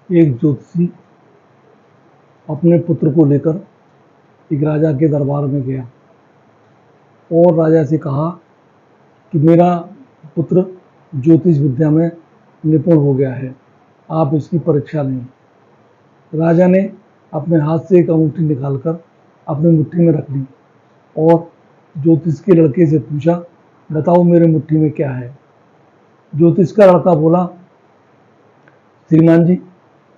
एक ज्योतिषी अपने पुत्र को लेकर एक राजा के दरबार में गया और राजा से कहा कि मेरा पुत्र ज्योतिष विद्या में निपुण हो गया है, आप इसकी परीक्षा लें। राजा ने अपने हाथ से एक अंगूठी निकालकर अपनी मुट्ठी में रख ली और ज्योतिष के लड़के से पूछा, बताओ मेरे मुट्ठी में क्या है। ज्योतिष का लड़का बोला, श्रीमान जी,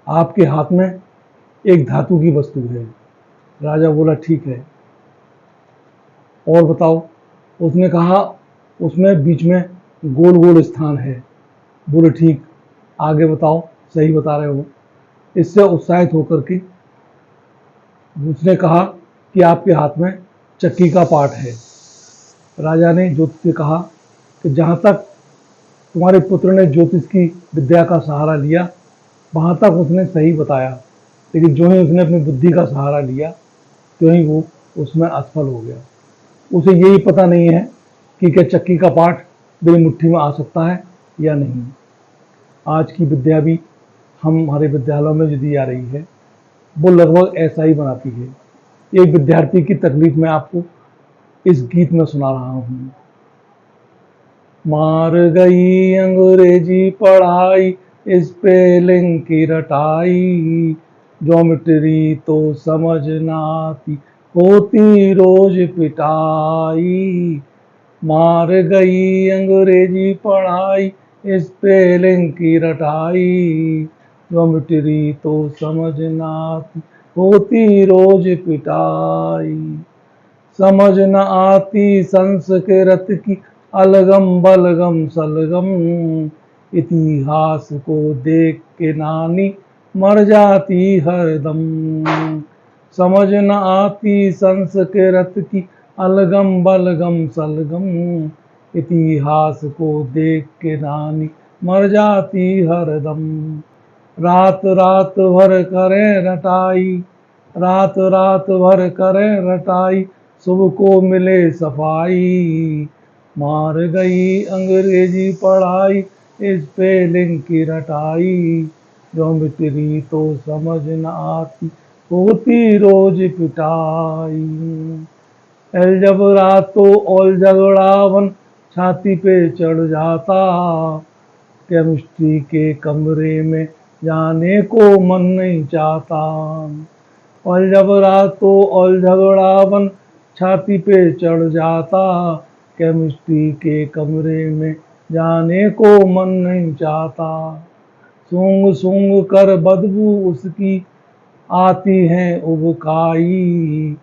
आपके हाथ में एक धातु की वस्तु है। राजा बोला, ठीक है, और बताओ। उसने कहा, उसमें बीच में गोल गोल स्थान है। बोले, ठीक, आगे बताओ, सही बता रहे हो। इससे उत्साहित होकर के उसने कहा कि आपके हाथ में चक्की का पाठ है। राजा ने ज्योतिष से कहा कि जहाँ तक तुम्हारे पुत्र ने ज्योतिष की विद्या का सहारा लिया वहाँ तक उसने सही बताया, लेकिन जो ही उसने अपनी बुद्धि का सहारा लिया तो ही वो उसमें असफल हो गया। उसे यही पता नहीं है कि क्या चक्की का पाठ मेरी मुट्ठी में आ सकता है या नहीं। आज की विद्या भी हमारे विद्यालयों में जो दी जा रही है वो लगभग ऐसा ही बनाती है। एक विद्यार्थी की तकलीफ मैं आपको इस गीत में सुना रहा हूँ। मार गई अंग्रेजी पढ़ाई, स्पेलिंग की रटाई, ज्योमेट्री तो समझ ना आती, होती रोज पिटाई। मार गई अंग्रेजी पढ़ाई, स्पेलिंग की रटाई, ज्योमेट्री तो समझ ना आती, होती रोज पिटाई। समझ न आती संस्कृत की अलगम बलगम सलगम, इतिहास को देख के नानी मर जाती हरदम। समझ न आती संस्कृत की अलगम बलगम सलगम, इतिहास को देख के नानी मर जाती हरदम। रात रात भर करें रटाई, रात रात भर करें रटाई, सुबह को मिले सफाई। मार गई अंग्रेजी पढ़ाई, स्पेलिंग की रटाई, ज्योमेट्री तो समझ न आती, होती रोज पिटाई। अलजबरा तो अलजबरावन छाती पे चढ़ जाता, केमिस्ट्री के कमरे में जाने को मन नहीं चाहता। अलजबरा तो अलजबरावन छाती पे चढ़ जाता, केमिस्ट्री के कमरे में जाने को मन नहीं चाहता। सूंघ सूंघ कर बदबू उसकी आती है उबकाई,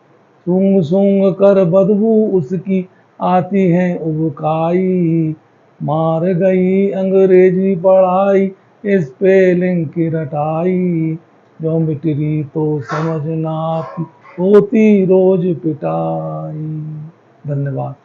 सूंघ सूंघ कर बदबू उसकी आती है उबकाई। मार गई अंग्रेजी पढ़ाई, स्पेलिंग की रटाई, ज्योमेट्री तो समझ ना आती, होती रोज पिटाई। धन्यवाद।